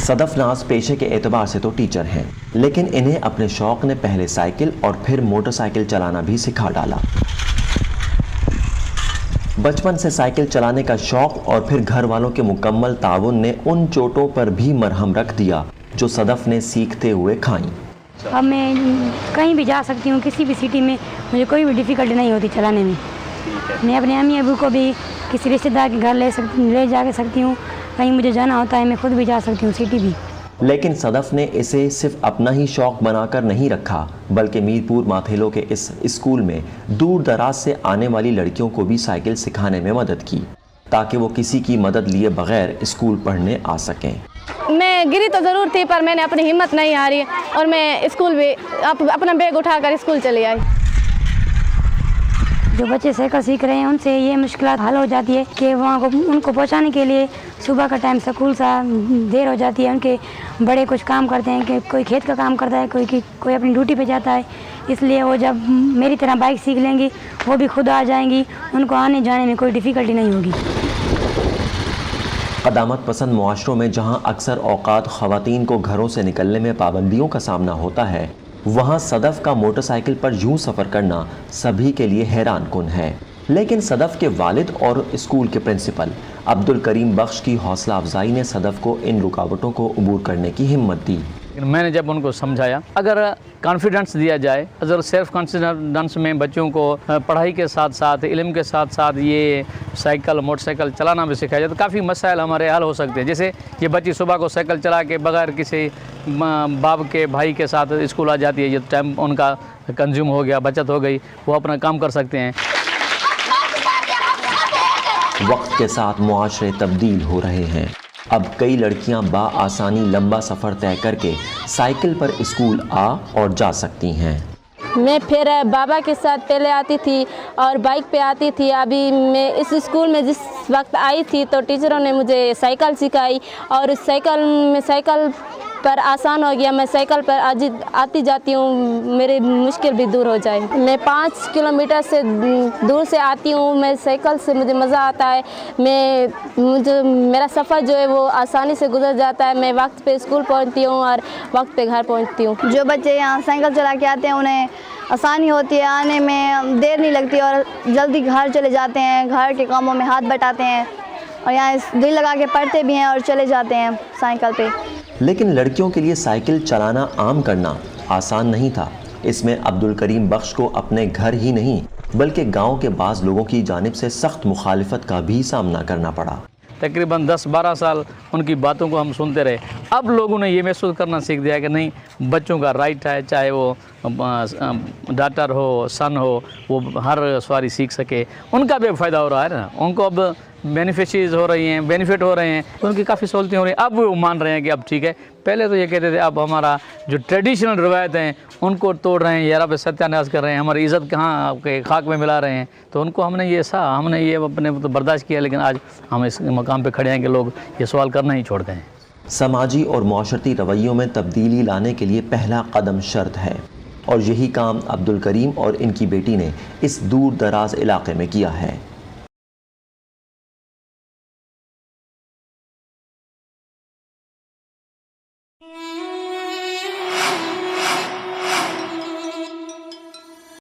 صدف ناز پیشے کے اعتبار سے تو ٹیچر ہیں، لیکن انہیں اپنے شوق نے پہلے سائیکل اور پھر موٹر سائیکل چلانا بھی سکھا ڈالا۔ بچپن سے سائیکل چلانے کا شوق اور پھر گھر والوں کے مکمل تعاون نے ان چوٹوں پر بھی مرہم رکھ دیا جو صدف نے سیکھتے ہوئے کھائیں۔ اب میں کہیں بھی جا سکتی ہوں، کسی بھی سٹی میں مجھے کوئی بھی ڈیفیکلٹی نہیں ہوتی چلانے میں۔ میں اپنے امی ابو کو بھی کسی رشتہ دار کے گھر لے جا کے سکتی ہوں، کہیں مجھے جانا ہوتا ہے میں خود بھی جا سکتی ہوں سٹی بھی۔ لیکن صدف نے اسے صرف اپنا ہی شوق بنا کر نہیں رکھا، بلکہ میرپور ماتھیلو کے اس اسکول میں دور دراز سے آنے والی لڑکیوں کو بھی سائیکل سکھانے میں مدد کی تاکہ وہ کسی کی مدد لیے بغیر اسکول پڑھنے آ سکیں۔ میں گری تو ضرور تھی پر میں نے اپنی ہمت نہیں ہاری اور میں اسکول بھی اپنا بیگ اٹھا کر اسکول چلی آئی۔ جو بچے سائیکل سیکھ رہے ہیں ان سے یہ مشکلات حل ہو جاتی ہے کہ وہاں کو ان کو پہنچانے کے لیے صبح کا ٹائم اسکول سا دیر ہو جاتی ہے، ان کے بڑے کچھ کام کرتے ہیں کہ کوئی کھیت کا کام کرتا ہے، کوئی اپنی ڈیوٹی پہ جاتا ہے، اس لیے وہ جب میری طرح بائک سیکھ لیں گی وہ بھی خود آ جائیں گی، ان کو آنے جانے میں کوئی ڈیفیکلٹی نہیں ہوگی۔ قدامت پسند معاشروں میں جہاں اکثر اوقات خواتین کو گھروں سے نکلنے میں پابندیوں کا سامنا ہوتا ہے، وہاں صدف کا موٹر سائیکل پر یوں سفر کرنا سبھی کے لیے حیران کن ہے۔ لیکن صدف کے والد اور اسکول کے پرنسپل عبدالکریم بخش کی حوصلہ افزائی نے صدف کو ان رکاوٹوں کو عبور کرنے کی ہمت دی۔ میں نے جب ان کو سمجھایا اگر کانفیڈنس دیا جائے، اگر سیلف کانفیڈنس میں بچوں کو پڑھائی کے ساتھ ساتھ علم کے ساتھ ساتھ یہ سائیکل موٹر سائیکل چلانا بھی سکھایا جائے تو کافی مسائل ہمارے حل ہو سکتے ہیں۔ جیسے یہ بچی صبح کو سائیکل چلا کے بغیر کسی باپ کے بھائی کے ساتھ اسکول آ جاتی ہے، یہ ٹائم ان کا کنزیوم ہو گیا، بچت ہو گئی، وہ اپنا کام کر سکتے ہیں۔ وقت کے ساتھ معاشرے تبدیل ہو رہے ہیں، اب کئی لڑکیاں بآسانی لمبا سفر طے کر کے سائیکل پر اسکول آ اور جا سکتی ہیں۔ میں پھر بابا کے ساتھ پہلے آتی تھی اور بائک پہ آتی تھی، ابھی میں اس اسکول میں جس وقت آئی تھی تو ٹیچروں نے مجھے سائیکل سکھائی اور سائیکل پر آسان ہو گیا، میں سائیکل پر آتی جاتی ہوں، میری مشکل بھی دور ہو جائے۔ میں 5 کلومیٹر سے دور سے آتی ہوں، میں سائیکل سے مجھے مزہ آتا ہے، میرا سفر جو ہے وہ آسانی سے گزر جاتا ہے، میں وقت پہ اسکول پہنچتی ہوں اور وقت پہ گھر پہنچتی ہوں۔ جو بچے یہاں سائیکل چلا کے آتے ہیں انہیں آسانی ہوتی ہے، آنے میں دیر نہیں لگتی اور جلدی گھر چلے جاتے ہیں، گھر کے کاموں میں ہاتھ بٹاتے ہیں اور یہاں دل لگا کے پڑھتے بھی ہیں اور چلے جاتے ہیں سائیکل پہ۔ لیکن لڑکیوں کے لیے سائیکل چلانا عام کرنا آسان نہیں تھا۔ اس میں عبدالکریم بخش کو اپنے گھر ہی نہیں بلکہ گاؤں کے بعض لوگوں کی جانب سے سخت مخالفت کا بھی سامنا کرنا پڑا۔ تقریباً 10-12 سال ان کی باتوں کو ہم سنتے رہے، اب لوگوں نے یہ محسوس کرنا سیکھ دیا کہ نہیں، بچوں کا رائٹ ہے، چاہے وہ ڈاکٹر ہو، سن ہو، وہ ہر سواری سیکھ سکے، ان کا بھی فائدہ ہو رہا ہے نا، ان کو اب بینیفٹ ہو رہے ہیں، ان کی کافی سہولتیں ہو رہی ہیں، اب وہ مان رہے ہیں کہ اب ٹھیک ہے۔ پہلے تو یہ کہتے تھے اب ہمارا جو ٹریڈیشنل روایت ہیں ان کو توڑ رہے ہیں، یارا پہ ستیہ ناش کر رہے ہیں، ہماری عزت کہاں آپ کے خاک میں ملا رہے ہیں، تو ان کو ہم نے یہ اپنے برداشت کیا، لیکن آج ہم اس مقام پہ کھڑے ہیں کہ لوگ یہ سوال کرنا ہی چھوڑ دیں۔ سماجی اور معاشرتی رویوں میں تبدیلی لانے کے لیے پہلا قدم شرط ہے، اور یہی کام عبدالکریم اور ان کی بیٹی نے اس دور دراز علاقے میں کیا ہے۔